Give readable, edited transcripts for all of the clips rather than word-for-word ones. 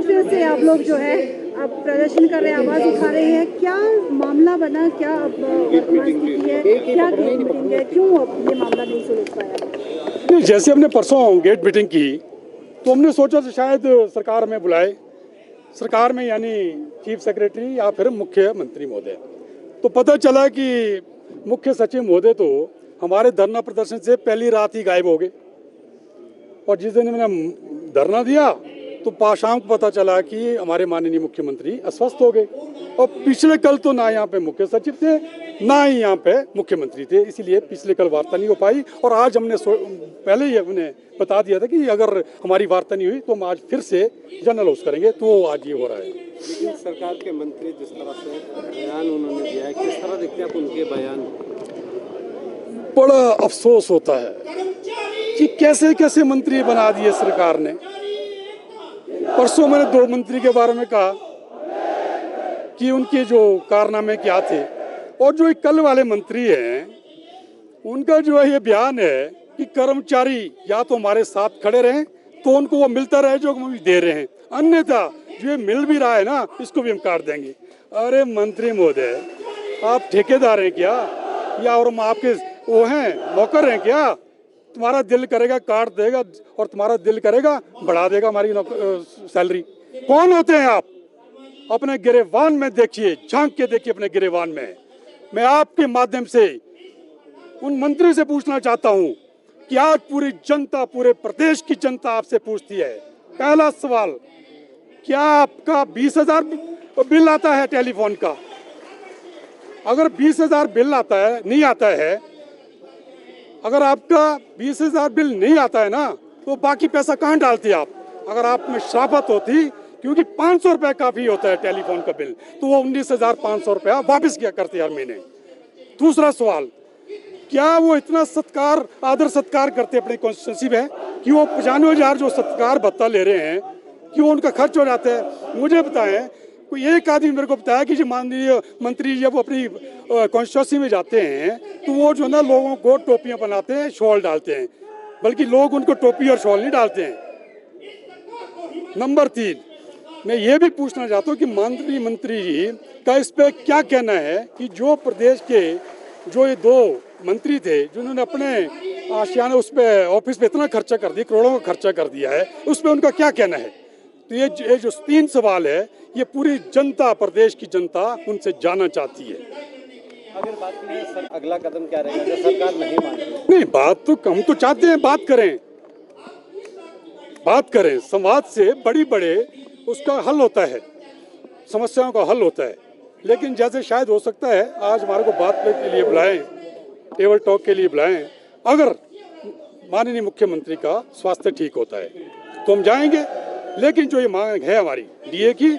देर से आप लोग जो है अब प्रदर्शन कर रहे हैं, आवाज उठा रहे हैं, क्या मामला बना, क्या अब वर्तमान स्थिति है, क्या गेट मीटिंग है, क्यों अब ये मामला नहीं सुलझ पाया? जैसे हमने परसों गेट मीटिंग की तो हमने सोचा कि शायद सरकार में बुलाए, सरकार में यानी चीफ सेक्रेटरी या फिर मुख्यमंत्री महोदय। तो पता चला कि मुख्य सचिव महोदय तो हमारे धरना प्रदर्शन से पहली रात ही गायब हो गए, और जिस दिन मैंने धरना दिया तो शाम को पता चला कि हमारे माननीय मुख्यमंत्री अस्वस्थ हो गए। और पिछले कल तो ना यहाँ पे मुख्य सचिव थे, ना ही यहाँ पे मुख्यमंत्री थे, इसीलिए पिछले कल वार्ता नहीं हो पाई। और आज हमने पहले ही हमने बता दिया था कि अगर हमारी वार्ता नहीं हुई तो हम आज फिर से जनरल हाउस करेंगे, तो आज ये हो रहा है। लेकिन सरकार के मंत्री जिस तरह से बयान उन्होंने दिया है, किस तरह देखते हैं आप उनके बयान? बड़ा अफसोस होता है कि कैसे कैसे मंत्री बना दिए सरकार ने। परसों मैंने 2 मंत्री के बारे में कहा कि उनके जो कारनामे क्या थे, और जो एक कल वाले मंत्री हैं उनका जो है ये बयान है कि कर्मचारी या तो हमारे साथ खड़े रहें तो उनको वो मिलता रहे जो हम दे रहे हैं, अन्यथा जो ये मिल भी रहा है ना इसको भी हम काट देंगे। अरे मंत्री महोदय, आप ठेकेदार हैं क्या, या और हम आपके वो हैं नौकर हैं क्या? तुम्हारा दिल करेगा काट देगा और तुम्हारा दिल करेगा बढ़ा देगा हमारी सैलरी। कौन होते हैं आप? अपने गिरेबान में देखिए, झांक के देखिए अपने गिरेबान में। मैं आपके माध्यम से उन मंत्री से पूछना चाहता हूं कि आज पूरी जनता, पूरे प्रदेश की जनता आपसे पूछती है, पहला सवाल, क्या आपका 20,000 बिल आता है टेलीफोन का? अगर 20,000 बिल आता है, नहीं आता है, अगर आपका 20,000 बिल नहीं आता है ना, तो बाकी पैसा कहाँ डालते आप? अगर आप में शराफत होती, क्योंकि 500 रुपये काफी होता है टेलीफोन का बिल, तो वो 19,500 रुपया वापिस क्या करते हर महीने। दूसरा सवाल, क्या वो इतना सत्कार, आदर सत्कार करते अपने कॉन्स्टिट्यूंसी में कि वो 95,000 जो सत्कार भत्ता ले रहे हैं कि वो उनका खर्च हो जाता है? मुझे बताएं, कोई एक आदमी मेरे को बताया कि जो माननीय मंत्री जब अपनी कॉन्स्टिट्यूंसी में जाते हैं तो वो जो ना लोगों को टोपियां बनाते हैं, शॉल डालते हैं, बल्कि लोग उनको टोपी और शॉल नहीं डालते हैं। नंबर 3, मैं ये भी पूछना चाहता हूँ कि माननीय मंत्री जी का इस पे क्या कहना है कि जो प्रदेश के जो ये 2 मंत्री थे जिन्होंने अपने आशियाने उस पे ऑफिस पे इतना खर्चा कर दिया, करोड़ों का खर्चा कर दिया है, उस पर उनका क्या कहना है? तो ये जो 3 सवाल है, ये पूरी जनता, प्रदेश की जनता उनसे जानना चाहती है। अगर बात करें सर, अगला कदम क्या रहेगा अगर सरकार नहीं मानती? नहीं, बात तो हम तो चाहते हैं बात करें, संवाद से बड़े उसका हल होता है, समस्याओं का हल होता है। लेकिन जैसे शायद हो सकता है आज हमारे को बात के लिए बुलाएं, टेबल टॉक के लिए बुलाएं, अगर माननीय मुख्यमंत्री का स्वास्थ्य ठीक होता है तो हम जाएंगे। लेकिन जो ये मांग है हमारी डीए की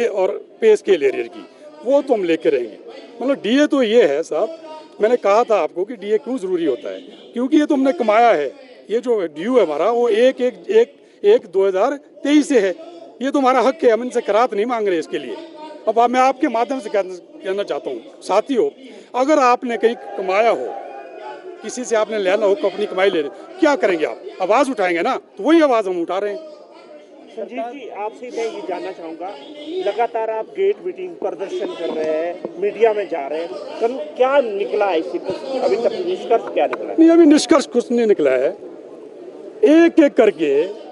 और पे स्केल एरियर की, वो तो हम लेके रहेंगे। मतलब डीए तो ये है साहब, मैंने कहा था आपको कि डीए क्यों ज़रूरी होता है, क्योंकि ये तो हमने कमाया है। ये जो ड्यू है हमारा वो 1/1/2023 से है, ये तो हमारा हक है, हम इनसे करात नहीं मांग रहे इसके लिए। अब मैं आपके माध्यम से कहना चाहता हूँ, साथियों, अगर आपने कहीं कमाया हो, किसी से आपने लेना हो, अपनी कमाई ले रहे, क्या करेंगे आप? आवाज़ उठाएंगे ना, तो वही आवाज़ हम उठा रहे हैं। संजीव जी, आपसे मैं ये जानना चाहूँगा, लगातार आप गेट मीटिंग प्रदर्शन कर रहे हैं, मीडिया में जा रहे हैं, तो क्या निकला है इससे? अभी तक निष्कर्ष क्या निकला है? नहीं, अभी निष्कर्ष कुछ नहीं निकला है। एक एक करके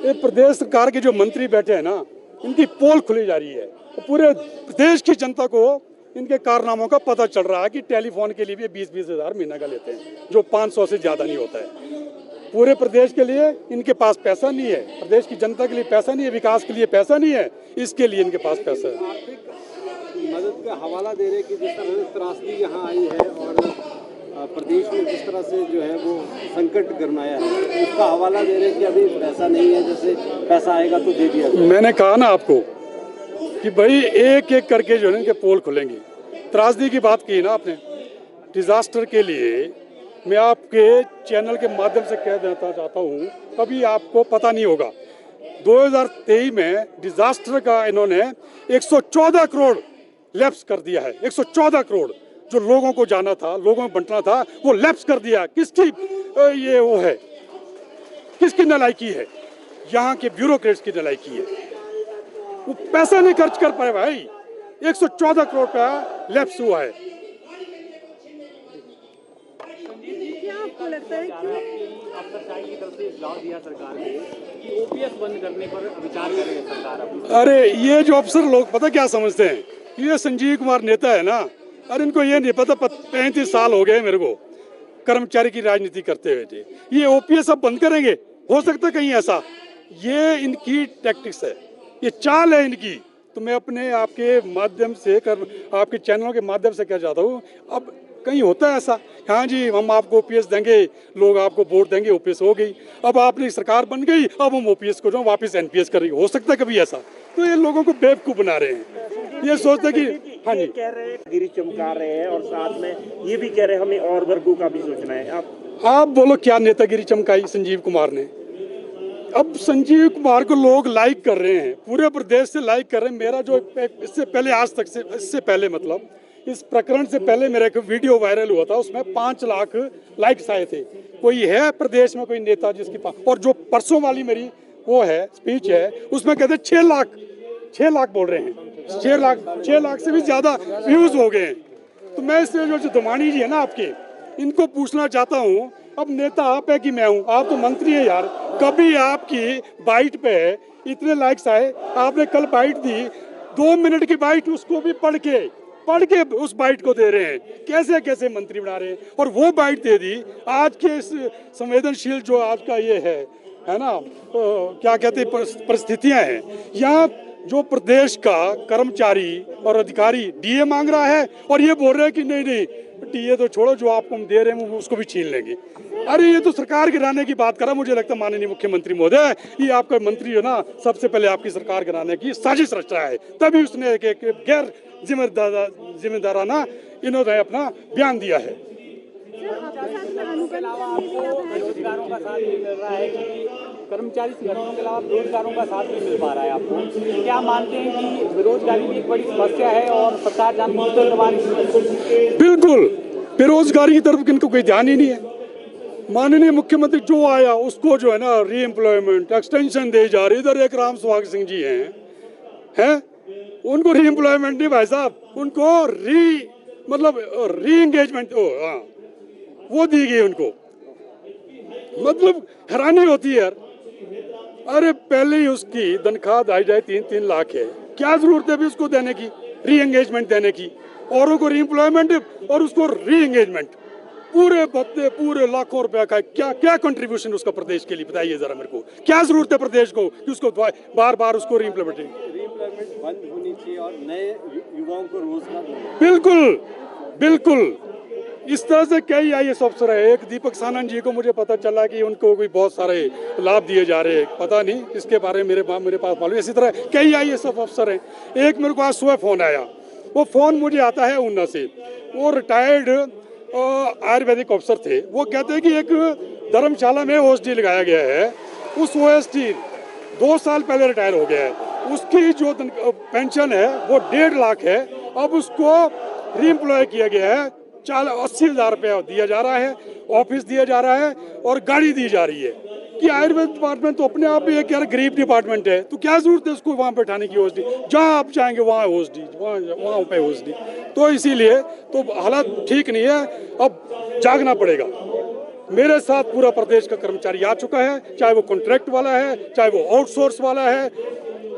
ये प्रदेश सरकार के जो मंत्री बैठे हैं ना, इनकी पोल खुली जा रही है, तो पूरे प्रदेश की जनता को इनके कारनामों का पता चल रहा है कि टेलीफोन के लिए भी 20-20 हज़ार महीना का लेते हैं, जो 500 से ज़्यादा नहीं होता है। पूरे प्रदेश के लिए इनके पास पैसा नहीं है, प्रदेश की जनता के लिए पैसा नहीं है, विकास के लिए पैसा नहीं है, इसके लिए इनके पास पैसा है। आर्थिक मदद का हवाला दे रहे कि जिस तरह से त्रासदी यहाँ आई है और प्रदेश में जिस तरह से जो है वो संकट गरमाया है, उसका हवाला दे रहे कि अभी पैसा नहीं है, जैसे पैसा आएगा तो दे दिया जाए। मैंने कहा ना आपको कि भाई एक एक करके जो है इनके पोल खुलेंगे। त्रासदी की बात की ना आपने, डिजास्टर के लिए मैं आपके चैनल के माध्यम से कह देना चाहता हूँ, कभी आपको पता नहीं होगा, 2023 में डिजास्टर का इन्होंने 114 करोड़ लैप्स कर दिया है। 114 करोड़ जो लोगों को जाना था, लोगों में बंटना था, वो लैप्स कर दिया। किसकी ये वो है, किसकी नालायकी है? यहाँ के ब्यूरोक्रेट्स की नालायकी है। वो पैसा नहीं खर्च कर पाए भाई। 114 करोड़ रुपया लैप्स हुआ है। क्या आपको लगता है क्यों अफसरशाही की तरफ से सुझाव दिया सरकार ने कि ओपीएस बंद करने पर विचार करेगी सरकार अब? अरे ये जो अफसर लोग पता क्या समझते हैं, ये संजीव कुमार नेता है ना, अरे इनको ये नहीं पता 35 साल हो गए मेरे को कर्मचारी की राजनीति करते हुए थे। ये ओपीएस अब बंद करेंगे, हो सकता है कहीं ऐसा, ये इनकी टैक्टिक्स है, ये चाल है इनकी। तो मैं अपने आपके माध्यम से आपके चैनलों के माध्यम से कह जाता हूँ, अब कहीं होता है ऐसा, हाँ जी हम आपको ओपीएस देंगे, लोग आपको वोट देंगे, ओपीएस हो गई, अब आपने सरकार बन गई, अब हम ओपीएस को जो वापस एनपीएस करेंगे, हो सकता है कभी ऐसा। तो ये लोगों को बेवकूफ बना रहे हैं, ये सोचते हैं कि हाँ जी कह रहे हैं गिरी चमका रहे हैं और साथ में ये भी कह रहे हैं हमें और वर्गों का भी सोचना है। आप बोलो क्या नेतागिरी चमकाई संजीव कुमार ने? अब संजीव कुमार को लोग लाइक कर रहे हैं, पूरे प्रदेश से लाइक कर रहे हैं। मेरा जो इससे पहले आज तक से इससे पहले मतलब इस प्रकरण से पहले मेरा एक वीडियो वायरल हुआ था, उसमें 5 लाख लाइक्स आए थे। कोई है प्रदेश में कोई नेता जिसके पास, और जो परसों वाली मेरी वो है स्पीच है, उसमें कहते 6 लाख बोल रहे हैं, 6 लाख से भी ज्यादा व्यूज हो गए हैं। तो मैं इससे जो दमानी जी है ना आपके, इनको पूछना चाहता हूँ, अब नेता आप है कि मैं हूँ? आप तो मंत्री हैं यार, कभी आपकी बाइट पे इतने लाइक्स आए? आपने कल बाइट दी, 2 मिनट की बाइट, उसको भी पढ़ के उस बाइट को दे रहे हैं। कैसे कैसे मंत्री बना रहे हैं, और वो बाइट दे दी आज के इस संवेदनशील जो आज का ये है ना, क्या कहते हैं परिस्थितियां हैं, यहाँ जो प्रदेश का कर्मचारी और अधिकारी डीए मांग रहा है, और ये बोल रहे हैं कि नहीं डीए तो छोड़ो, जो आपको हम दे रहे हैं उसको भी छीन लेंगे। अरे ये तो सरकार गिराने की बात करा। मुझे लगता है माननीय मुख्यमंत्री महोदय, ये आपका मंत्री है ना, सबसे पहले आपकी सरकार गिराने की साजिश रच रहा है, तभी उसने एक गैर जिम्मेदाराना इन्होंने अपना बयान दिया है। बेरोजगारों का साथ नहीं मिल रहा है कि कर्मचारी संगठनों के अलावा बेरोजगारों का साथ नहीं मिल पा रहा है आपको? क्या मानते हैं कि बेरोजगारी भी एक बड़ी समस्या है और सरकार जानबूझकर दबा रही है? बिल्कुल, बेरोजगारी की तरफ इनको कोई ध्यान ही नहीं है। माननीय मुख्यमंत्री जो आया उसको जो है ना री एम्प्लॉयमेंट एक्सटेंशन दे जा रही। इधर एक राम सुहाग सिंह जी हैं, उनको री एम्प्लॉयमेंट नहीं भाई साहब, उनको री एंगेजमेंट वो दी गई उनको। मतलब हैरानी होती है यार। अरे पहले ही उसकी तनख्वाह दी जाए 3-3 लाख है, क्या जरूरत है भी उसको देने की, री एंगेजमेंट देने की, औरों को री एम्प्लॉयमेंट और उसको री एंगेजमेंट, पूरे भत्ते पूरे लाखों रुपया का। क्या कंट्रीब्यूशन उसका प्रदेश के लिए, बताइए जरा मेरे को, क्या जरूरत है प्रदेश को कि उसको बार बार उसको री एम्प्लॉयमेंट बंद होनी चाहिए और नए युवाओं को रोजगार देना। बिल्कुल इस तरह से कई आईएएस अफसर है। एक दीपक सानंद जी को मुझे पता चला कि उनको भी बहुत सारे लाभ दिए जा रहे हैं, पता नहीं इसके बारे में मेरे पास मालूम। इसी तरह कई आईएएस अफसर हैं। एक मेरे को आज सुबह फोन आया, वो फोन मुझे आता है ऊना से, वो रिटायर्ड आयुर्वेदिक अफसर थे। वो कहते हैं कि एक धर्मशाला में ओएसडी लगाया गया है, उस ओएसडी 2 साल पहले रिटायर हो गया है, उसकी जो पेंशन है वो 1.5 लाख है। अब उसको री एम्प्लॉय किया गया है, 80,000 रुपया दिया जा रहा है, ऑफिस दिया जा रहा है और गाड़ी दी जा रही है। कि आयुर्वेद डिपार्टमेंट तो अपने आप में एक यार गरीब डिपार्टमेंट है, तो क्या जरूरत है उसको वहाँ बैठाने की ओएसडी? जहाँ आप चाहेंगे वहाँ ओएसडी, वहाँ पे ओएसडी। तो इसीलिए तो हालात ठीक नहीं है, अब जागना पड़ेगा। मेरे साथ पूरा प्रदेश का कर्मचारी आ चुका है, चाहे वो कॉन्ट्रैक्ट वाला है, चाहे वो आउटसोर्स वाला है,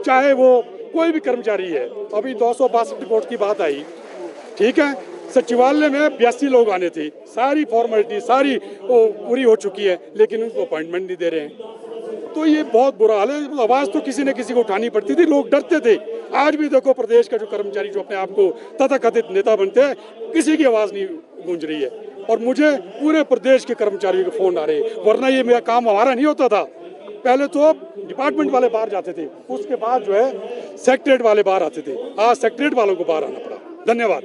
चाहे वो कोई भी कर्मचारी है। अभी 262 रिपोर्ट की बात आई, ठीक है, सचिवालय में 82 लोग आने थे, सारी फॉर्मेलिटी सारी पूरी हो चुकी है, लेकिन उनको अपॉइंटमेंट नहीं दे रहे हैं। तो ये बहुत बुरा हाल है। आवाज़ तो किसी न किसी को उठानी पड़ती थी, लोग डरते थे। आज भी देखो प्रदेश का जो कर्मचारी जो अपने आप को तथाकथित नेता बनते हैं, किसी की आवाज़ नहीं गूंज रही है। और मुझे पूरे प्रदेश के कर्मचारियों के फ़ोन आ रहे हैं, वरना ये मेरा काम हमारा नहीं होता था। पहले तो डिपार्टमेंट वाले बाहर जाते थे, उसके बाद जो है सेक्रेटरीट वाले बाहर आते थे, आज सेक्रेटरीट वालों को बाहर आना पड़ा। धन्यवाद।